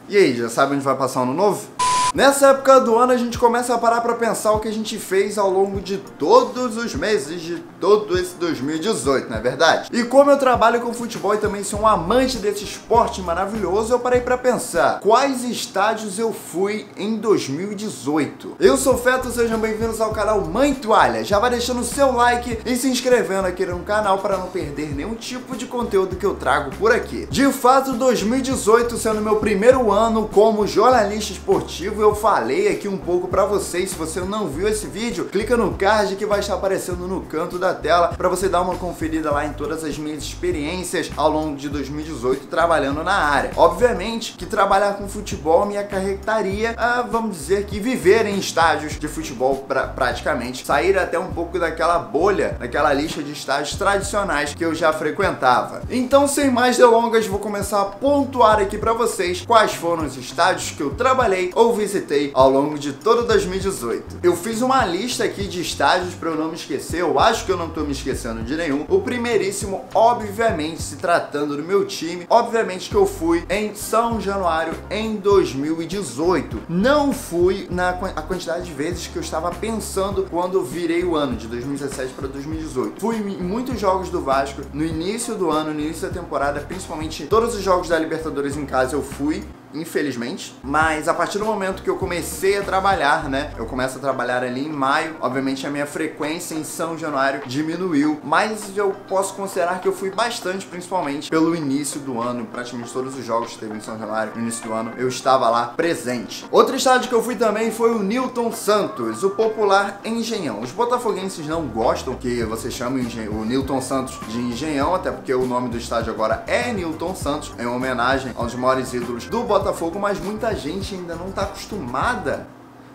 E aí, já sabe onde vai passar o ano novo? Nessa época do ano a gente começa a parar pra pensar o que a gente fez ao longo de todos os meses de todo esse 2018, não é verdade? E como eu trabalho com futebol e também sou um amante desse esporte maravilhoso, eu parei pra pensar quais estádios eu fui em 2018. Eu sou o Feto, sejam bem-vindos ao canal Mãe Toalha. Já vai deixando o seu like e se inscrevendo aqui no canal para não perder nenhum tipo de conteúdo que eu trago por aqui. De fato, 2018 sendo meu primeiro ano como jornalista esportivo, eu falei aqui um pouco pra vocês. Se você não viu esse vídeo, clica no card que vai estar aparecendo no canto da tela pra você dar uma conferida lá em todas as minhas experiências ao longo de 2018 trabalhando na área. Obviamente que trabalhar com futebol me acarretaria a, vamos dizer que, viver em estádios de futebol praticamente, sair até um pouco daquela bolha, daquela lista de estádios tradicionais que eu já frequentava. Então, sem mais delongas, vou começar a pontuar aqui pra vocês quais foram os estádios que eu trabalhei ou visitei ao longo de todo 2018. Eu fiz uma lista aqui de estádios para eu não me esquecer, eu acho que eu não tô me esquecendo de nenhum. O primeiríssimo, obviamente, se tratando do meu time, obviamente que eu fui em São Januário em 2018. Não fui a quantidade de vezes que eu estava pensando quando virei o ano de 2017 para 2018. Fui em muitos jogos do Vasco, no início do ano, no início da temporada, principalmente todos os jogos da Libertadores em casa eu fui, infelizmente, mas a partir do momento que eu comecei a trabalhar, né, eu começo a trabalhar ali em maio, obviamente a minha frequência em São Januário diminuiu, mas eu posso considerar que eu fui bastante, principalmente pelo início do ano, praticamente todos os jogos que teve em São Januário no início do ano, eu estava lá presente. Outro estádio que eu fui também foi o Newton Santos, o popular Engenhão. Os botafoguenses não gostam que você chame o Newton Santos de Engenhão, até porque o nome do estádio agora é Newton Santos, em homenagem aos maiores ídolos do Botafogo, mas muita gente ainda não tá acostumada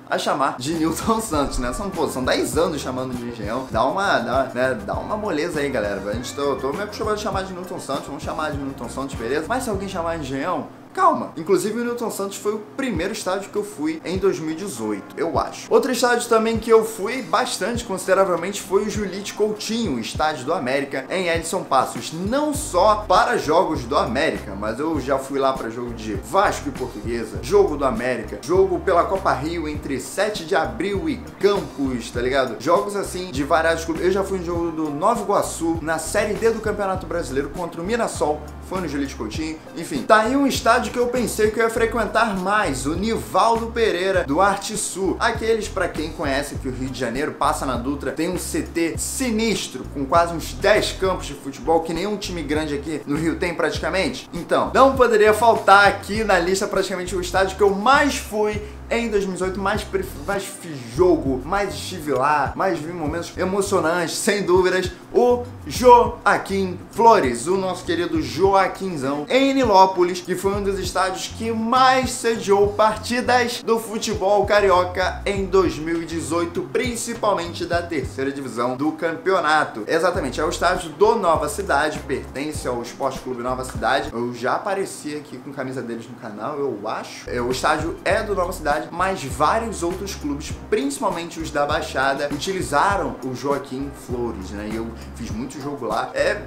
a chamar de Newton Santos, né? São 10 anos chamando de Engenhão. Dá uma moleza aí, galera. Tô me acostumado a chamar de Newton Santos, vamos chamar de Newton Santos, beleza? Mas se alguém chamar de Engenhão, calma. Inclusive o Newton Santos foi o primeiro estádio que eu fui em 2018, eu acho. Outro estádio também que eu fui bastante, consideravelmente, foi o Julite Coutinho, estádio do América, em Edson Passos. Não só para jogos do América, mas eu já fui lá para jogo de Vasco e Portuguesa, jogo do América, jogo pela Copa Rio entre 7 de abril e Campos, tá ligado? Jogos assim de vários clubes. Eu já fui em jogo do Nova Iguaçu, na Série D do Campeonato Brasileiro contra o Mirassol, foi no Julite Coutinho. Enfim, tá aí um estádio que eu pensei que eu ia frequentar mais, o Nivaldo Pereira do Arte Sul. Aqueles, pra quem conhece que o Rio de Janeiro passa na Dutra, tem um CT sinistro, com quase uns 10 campos de futebol, que nenhum time grande aqui no Rio tem praticamente. Então, não poderia faltar aqui na lista praticamente o estádio que eu mais fui em 2018, mais fiz jogo, mais estive lá, mais vi momentos emocionantes, sem dúvidas, o Joaquim Flores, o nosso querido Joaquinzão, em Nilópolis, que foi um dos estádios que mais sediou partidas do futebol carioca em 2018, principalmente da terceira divisão do campeonato. Exatamente, é o estádio do Nova Cidade, pertence ao Esporte Clube Nova Cidade. Eu já apareci aqui com camisa deles no canal, eu acho. O estádio é do Nova Cidade, mas vários outros clubes, principalmente os da Baixada, utilizaram o Joaquim Flores, né? E eu fiz muito jogo lá. É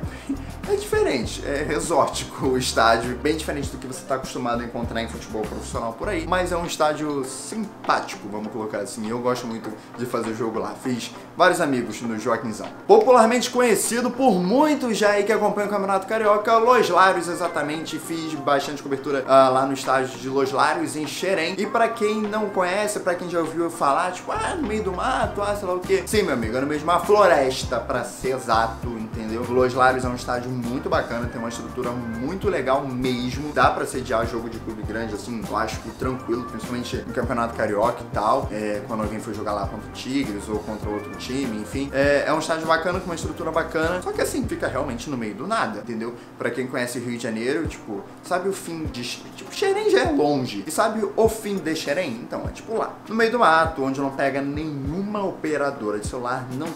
diferente, é exótico o estádio, bem diferente do que você está acostumado a encontrar em futebol profissional por aí, mas é um estádio simpático, vamos colocar assim. Eu gosto muito de fazer jogo lá. Fiz vários amigos no Joaquinzão. Popularmente conhecido por muitos já aí que acompanham o Campeonato Carioca, Los Lários, exatamente. Fiz bastante cobertura lá no estádio de Los Lários, em Xerém. E pra quem não conhece, pra quem já ouviu falar, tipo, no meio do mato, sei lá o quê. Sim, meu amigo, é no meio de uma floresta, pra ser exato, entendeu? Los Lários é um estádio muito bacana, tem uma estrutura muito legal mesmo. Dá pra sediar jogo de clube grande, assim, eu acho que tranquilo, principalmente no Campeonato Carioca e tal. Quando alguém for jogar lá contra o Tigres ou contra outro time, enfim. É um estádio bacana, com uma estrutura bacana, só que assim, fica realmente no meio do nada, entendeu? Pra quem conhece o Rio de Janeiro, tipo, sabe o fim de... Tipo, Xerém já é longe. E sabe o fim de Xerém? Sim, então, é tipo lá, no meio do mato, onde não pega nenhuma operadora de celular. Não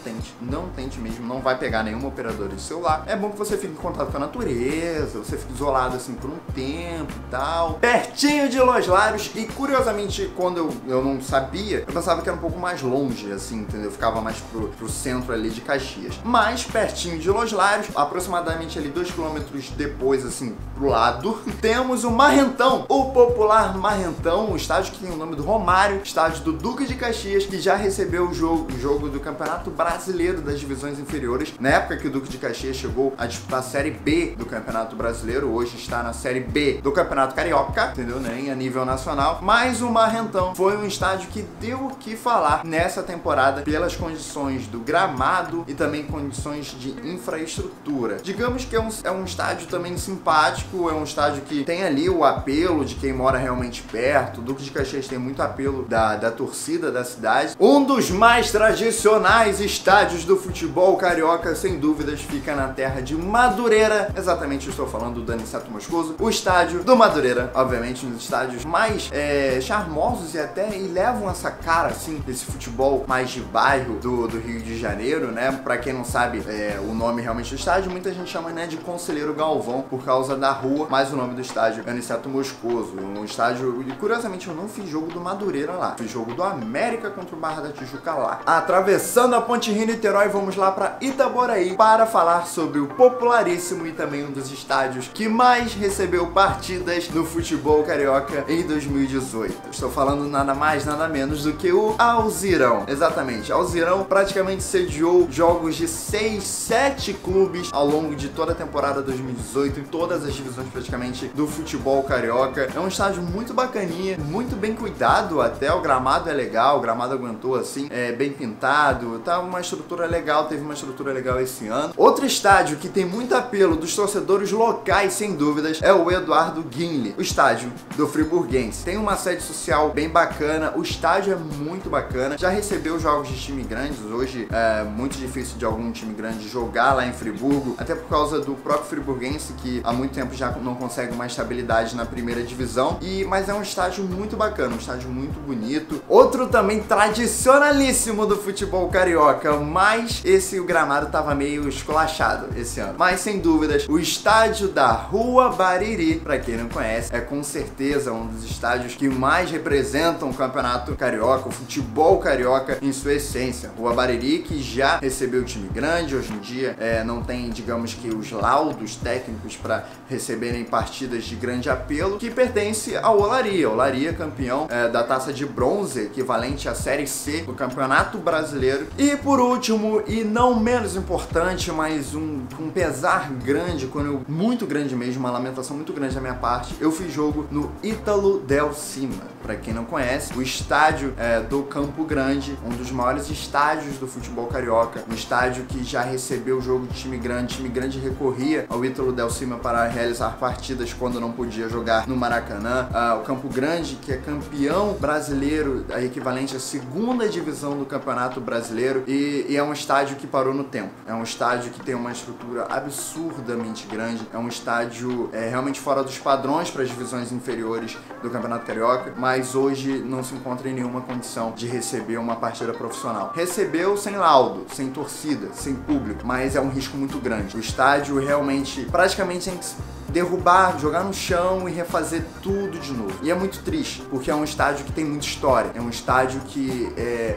tente mesmo, não vai pegar nenhuma operadora de celular. É bom que você fique em contato com a natureza, você fique isolado assim por um tempo e tal. Pertinho de Los Larios, e curiosamente, quando eu não sabia, eu pensava que era um pouco mais longe, assim, entendeu? Eu ficava mais pro centro ali de Caxias. Mas pertinho de Los Larios, aproximadamente ali 2 km depois, assim, pro lado, temos o Marrentão, o popular Marrentão, o estádio que tem o nome do Romário, estádio do Duque de Caxias, que já recebeu o jogo do Campeonato Brasileiro das divisões inferiores, na época que o Duque de Caxias chegou a disputar a Série B do Campeonato Brasileiro. Hoje está na Série B do Campeonato Carioca, entendeu? Nem a nível nacional. Mas o Marrentão foi um estádio que deu o que falar nessa temporada pelas condições do gramado e também condições de infraestrutura. Digamos que é um estádio também simpático, é um estádio que tem ali o apelo de quem mora realmente perto. O Duque de Caxias tem muito apelo da torcida da cidade. Um dos mais tradicionais estádios do futebol carioca, sem dúvidas, fica na terra de Madureira. Exatamente, eu estou falando do Aniceto Moscoso. O estádio do Madureira, obviamente, um dos estádios mais charmosos e até levam essa cara, assim, desse futebol mais de bairro do Rio de Janeiro, né? Pra quem não sabe o nome realmente do estádio, muita gente chama, né, de Conselheiro Galvão por causa da rua, mas o nome do estádio é Aniceto Moscoso. Um estádio, e curiosamente eu não fiz jogo do Madureira lá, fiz jogo do América contra o Barra da Tijuca lá. Atravessando a Ponte Rio-Niterói, vamos lá para Itaboraí para falar sobre o popularíssimo e também um dos estádios que mais recebeu partidas no futebol carioca em 2018. Estou falando nada mais, nada menos do que o Alzirão. Exatamente, Alzirão praticamente sediou jogos de 6, 7 clubes ao longo de toda a temporada 2018, em todas as divisões praticamente do futebol carioca. É um estádio muito bacaninha, muito bem cuidado, até o gramado é legal, o gramado aguentou assim, bem pintado, tá uma estrutura legal, teve uma estrutura legal esse ano. Outro estádio que tem muito apelo dos torcedores locais, sem dúvidas, é o Eduardo Guinle, o estádio do Friburguense. Tem uma sede social bem bacana, o estádio é muito bacana, já recebeu jogos de time grandes. Hoje é muito difícil de algum time grande jogar lá em Friburgo, até por causa do próprio Friburguense, que há muito tempo já não consegue uma estabilidade na primeira divisão, mas é um estádio muito bacana, um estádio muito bonito. Outro também tradicionalíssimo do futebol carioca, mas o gramado tava meio esculachado esse ano. Mas sem dúvidas, o estádio da Rua Bariri, pra quem não conhece, é com certeza um dos estádios que mais representam o campeonato carioca, o futebol carioca em sua essência. Rua Bariri, que já recebeu time grande, hoje em dia não tem, digamos que, os laudos técnicos para receberem partidas de grande apelo, que pertence ao Olaria. Olaria, campeão da taça de bronze, equivalente à Série C do Campeonato Brasileiro. E por último, e não menos importante, mas um pesar grande, muito grande mesmo, uma lamentação muito grande da minha parte, eu fiz jogo no Ítalo Del Cima. Para quem não conhece, o estádio do Campo Grande, um dos maiores estádios do futebol carioca, um estádio que já recebeu jogo de time grande recorria ao Ítalo Del Cima para realizar partidas quando não podia jogar no Maracanã. O Campo Grande, que é campeão brasileiro, a equivalente à segunda divisão do Campeonato Brasileiro, e é um estádio que parou no tempo. É um estádio que tem uma estrutura absurdamente grande, é um estádio realmente fora dos padrões para as divisões inferiores do Campeonato Carioca, mas hoje não se encontra em nenhuma condição de receber uma partida profissional. Recebeu sem laudo, sem torcida, sem público, mas é um risco muito grande. O estádio realmente, praticamente, tem que derrubar, jogar no chão e refazer tudo de novo. E é muito triste, porque é um estádio que tem muita história, é um estádio que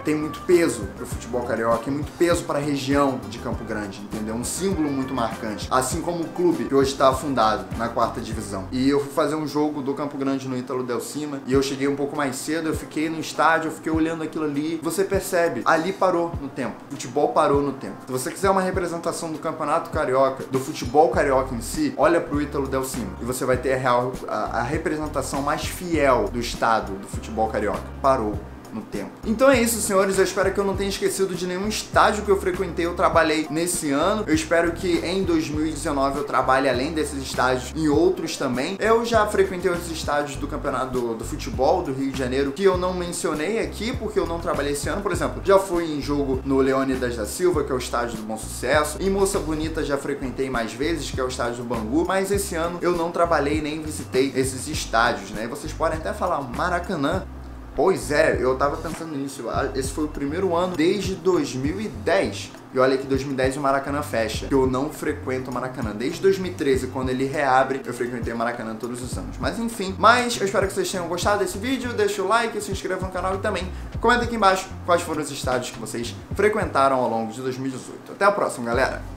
tem muito peso pro futebol carioca, é muito peso para a região de Campo Grande, entendeu? Um símbolo muito marcante, assim como o clube que hoje está afundado na 4ª divisão. E eu fui fazer um jogo do Campo Grande no Ítalo Del Cima, e eu cheguei um pouco mais cedo, eu fiquei no estádio, eu fiquei olhando aquilo ali, você percebe, ali parou no tempo, o futebol parou no tempo. Se você quiser uma representação do Campeonato Carioca, do futebol carioca em si, olha pro Ítalo Del Cima, e você vai ter a representação mais fiel do estado do futebol carioca. Parou no tempo. Então é isso, senhores, eu espero que eu não tenha esquecido de nenhum estádio que eu frequentei, eu trabalhei nesse ano. Eu espero que em 2019 eu trabalhe além desses estádios em outros também. Eu já frequentei outros estádios do campeonato do futebol do Rio de Janeiro que eu não mencionei aqui porque eu não trabalhei esse ano. Por exemplo, já fui em jogo no Leônidas da Silva, que é o estádio do Bom Sucesso. Em Moça Bonita já frequentei mais vezes, que é o estádio do Bangu, mas esse ano eu não trabalhei nem visitei esses estádios, né? E vocês podem até falar, Maracanã, Pois é, eu tava pensando nisso. Esse foi o primeiro ano desde 2010. E olha que 2010 o Maracanã fecha. Eu não frequento o Maracanã. Desde 2013, quando ele reabre, eu frequentei o Maracanã todos os anos. Mas enfim, eu espero que vocês tenham gostado desse vídeo. Deixa o like, se inscreva no canal e também comenta aqui embaixo quais foram os estádios que vocês frequentaram ao longo de 2018. Até a próxima, galera!